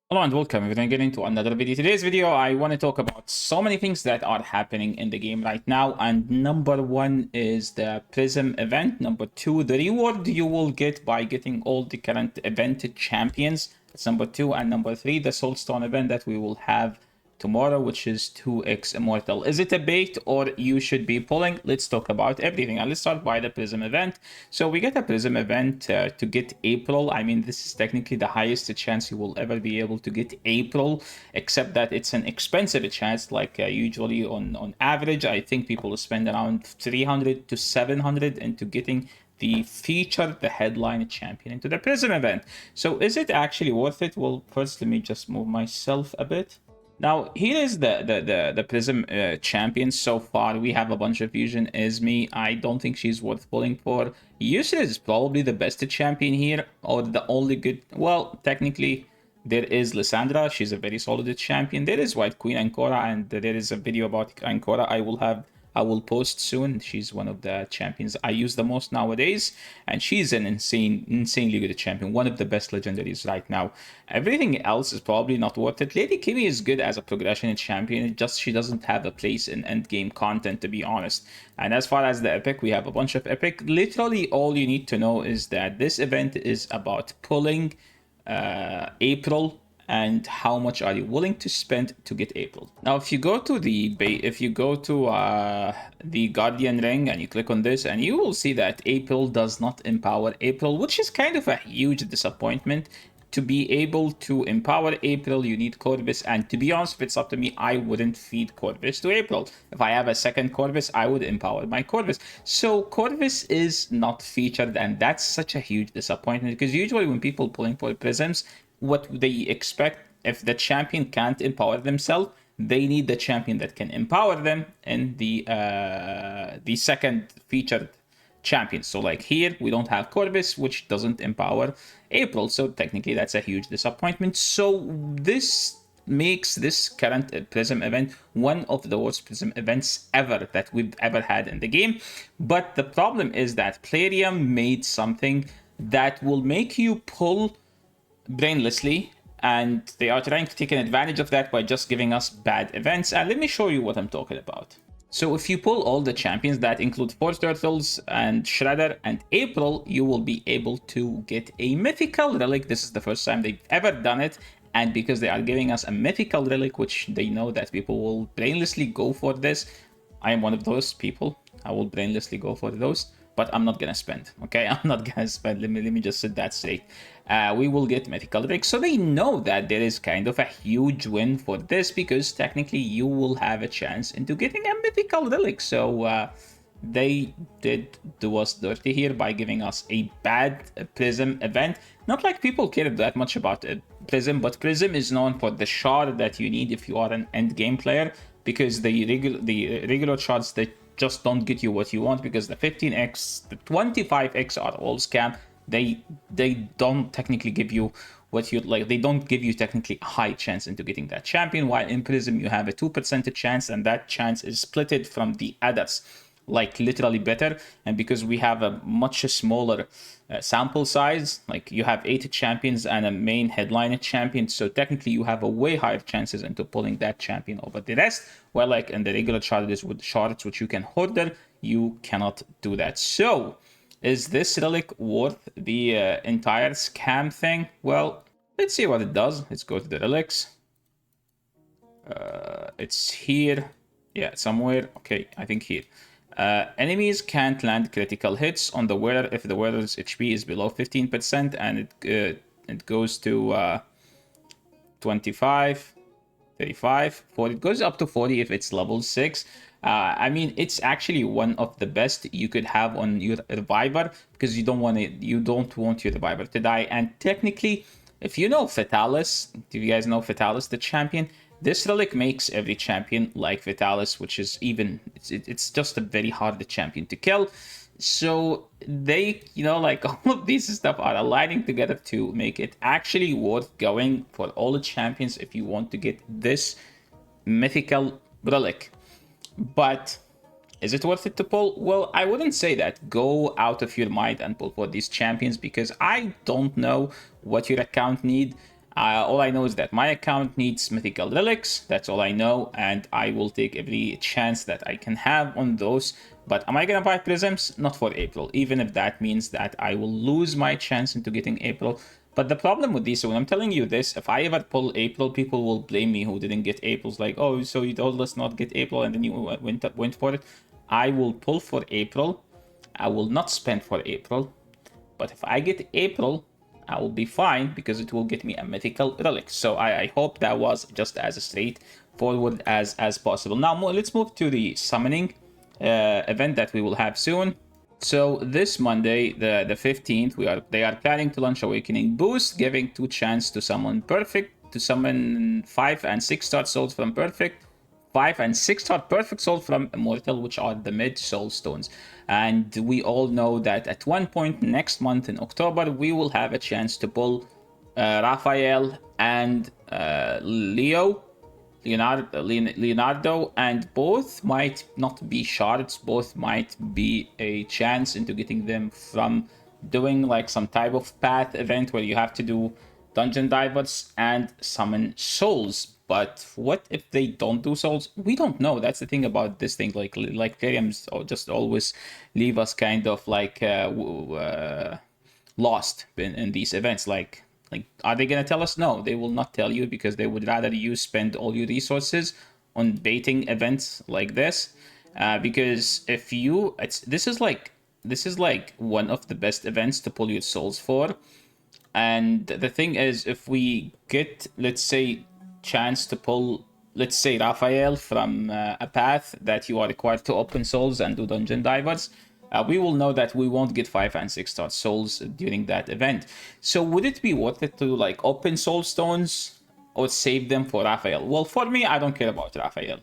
Hello and welcome. We're going to get into another video. Today's video, I want to talk about so many things that are happening in the game right now. And number one is the Prism event. Number two, the reward you will get by getting all the current event champions. That's number two. And number three, the Soulstone event that we will have tomorrow, which is 2x Immortal. Is it a bait or you should be pulling? Let's talk about everything. And let's start by the Prism event. So we get a Prism event to get April. I mean, this is technically the highest chance you will ever be able to get April, except that it's an expensive chance. Like usually on average, I think people spend around 300 to 700 into getting the feature, the headline champion into the Prism event. So is it actually worth it? Well, first let me just move myself a bit. Now, here is the Prism champion so far. We have a bunch of fusion. Izmi, I don't think she's worth pulling for. Yusra is probably the best champion here, or the only good... Well, technically, there is Lysandra. She's a very solid champion. There is White Queen Ancora, and there is a video about Ancora I will post soon. She's one of the champions I use the most nowadays, and she's an insanely good champion, one of the best legendaries right now. Everything else is probably not worth it. Lady Kimi is good as a progression champion, just she doesn't have a place in endgame content, to be honest. And as far as the epic, we have a bunch of epic. Literally all you need to know is that this event is about pulling April, and how much are you willing to spend to get April. Now, if you go to the Guardian Ring and you click on this, and you will see that April does not empower April, which is kind of a huge disappointment. To be able to empower April, you need Corvus, and to be honest, if it's up to me, I wouldn't feed Corvus to April. If I have a second Corvus, I would empower my Corvus. So Corvus is not featured, and that's such a huge disappointment, because usually when people pulling for Prisms, what they expect, if the champion can't empower themselves, they need the champion that can empower them in the second featured champion. So like here, we don't have Corvus, which doesn't empower April. So technically, that's a huge disappointment. So this makes this current Prism event one of the worst Prism events ever that we've ever had in the game. But the problem is that Plarium made something that will make you pull brainlessly, and they are trying to take an advantage of that by just giving us bad events. And let me show you what I'm talking about. So if you pull all the champions that include 4 turtles and Shredder and April, you will be able to get a mythical relic. This is the first time they've ever done it, and because they are giving us a mythical relic, which they know that people will brainlessly go for this, I am one of those people. I will brainlessly go for those, but I'm not gonna spend. Okay, I'm not gonna spend. Let me just set that straight. We will get mythical relic, so they know that there is kind of a huge win for this, because technically you will have a chance into getting a mythical relic. So they did do us dirty here by giving us a bad Prism event. Not like people care that much about Prism, but Prism is known for the shard that you need if you are an end game player, because the regular shards that just don't get you what you want, because the 15x, the 25x are all scam. They don't technically give you what you like. They don't give you technically a high chance into getting that champion, while in Prism you have a 2% chance, and that chance is splitted from the others, like literally better. And because we have a much smaller sample size, like you have 8 champions and a main headliner champion, so technically you have a way higher chances into pulling that champion over the rest. Well, like in the regular shards with shards which you can hoarder, you cannot do that. So is this relic worth the entire scam thing? Well, let's see what it does. Let's go to the relics. It's here. Yeah, somewhere. Okay, I think here. Enemies can't land critical hits on the wearer if the wearer's HP is below 15%, and it goes to 25, 35, 40. It goes up to 40 if it's level 6. I mean, it's actually one of the best you could have on your reviver, because you don't want your reviver to die. And technically, if you know Fatalis, do you guys know Fatalis, the champion? This relic makes every champion like Vitalis, which is it's just a very hard champion to kill. So they, like all of these stuff are aligning together to make it actually worth going for all the champions if you want to get this mythical relic. But is it worth it to pull? Well, I wouldn't say that. Go out of your mind and pull for these champions, because I don't know what your account need. All I know is that my account needs mythical relics. That's all I know, and I will take every chance that I can have on those. But am I gonna buy prisms? Not for April, even if that means that I will lose my chance into getting April. But the problem with these, so when I'm telling you this, if I ever pull April, people will blame me who didn't get Aprils. Like, oh, so you told us not get April and then you went for it. I will pull for April. I will not spend for April. But if I get April, I will be fine because it will get me a mythical relic. So I hope that was just as straightforward as possible. Now let's move to the summoning event that we will have soon. So this Monday, the 15th, they are planning to launch Awakening Boost, giving 2 chance to summon Perfect, to summon 5 and 6 star souls from Perfect, 5 and 6 star Perfect Soul from Immortal, which are the mid Soulstones. And we all know that at one point next month in October, we will have a chance to pull Raphael and Leonardo, and both might not be shards, both might be a chance into getting them from doing like some type of path event where you have to do dungeon divers and summon souls. But what if they don't do souls? We don't know. That's the thing about this thing. Like Ethereum's just always leave us kind of like lost in these events. Like, are they gonna tell us? No, they will not tell you because they would rather you spend all your resources on baiting events like this. Because if you, this is like one of the best events to pull your souls for. And the thing is, if we get, let's say, chance to pull, let's say, Raphael from a path that you are required to open souls and do dungeon divers, we will know that we won't get 5 and 6 star souls during that event. So would it be worth it to like open Soulstones or save them for Raphael? Well, for me, I don't care about Raphael.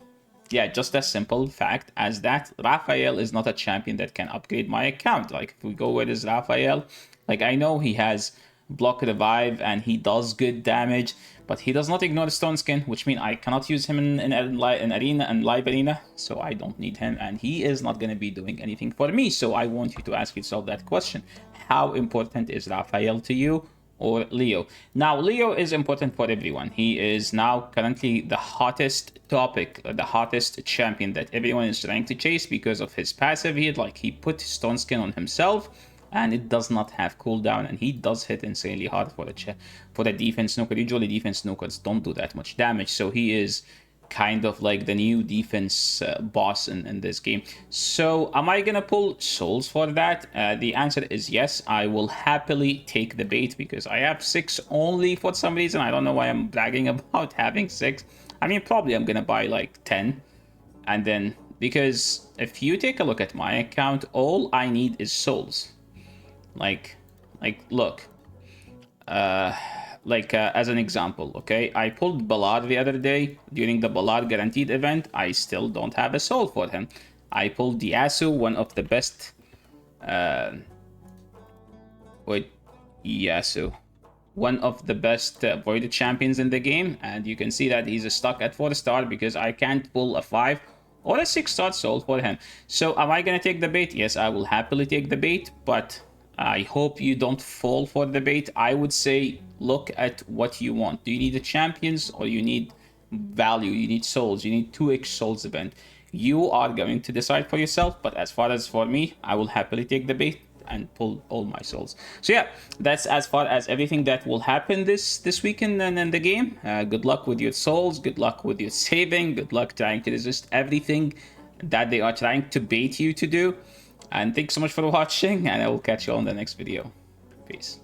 Yeah, just a simple fact as that Raphael is not a champion that can upgrade my account. Like, if we go, where is Raphael? Like, I know he has block revive and he does good damage, but he does not ignore stone skin, which means I cannot use him in arena and live arena, so I don't need him, and he is not going to be doing anything for me. So I want you to ask yourself that question: how important is Raphael to you, or Leo? Now, Leo is important for everyone. He is now currently the hottest topic, the hottest champion that everyone is trying to chase because of his passive hit. Like, he put stone skin on himself and it does not have cooldown, and he does hit insanely hard for the defense snooker. Usually defense snookers don't do that much damage, so he is kind of like the new defense boss in this game. So am I gonna pull souls for that? The answer is yes. I will happily take the bait because I have 6 only for some reason. I don't know why I'm bragging about having 6. I mean, probably I'm gonna buy like 10, and then, because if you take a look at my account, all I need is souls. Like look, as an example, okay, I pulled Ballard the other day. During the Ballard guaranteed event, I still don't have a soul for him. I pulled Yasu, one of the best Yasu, one of the best voided champions in the game, and you can see that he's stuck at 4 star because I can't pull a 5 or a 6 star soul for him. So am I gonna take the bait? Yes, I will happily take the bait, but I hope you don't fall for the bait. I would say look at what you want. Do you need the champions, or you need value? You need souls. You need 2x souls event. You are going to decide for yourself, but as far as for me, I will happily take the bait and pull all my souls. So yeah, that's as far as everything that will happen this weekend and in the game. Good luck with your souls. Good luck with your saving. Good luck trying to resist everything that they are trying to bait you to do. And thanks so much for watching, and I will catch you on the next video. Peace.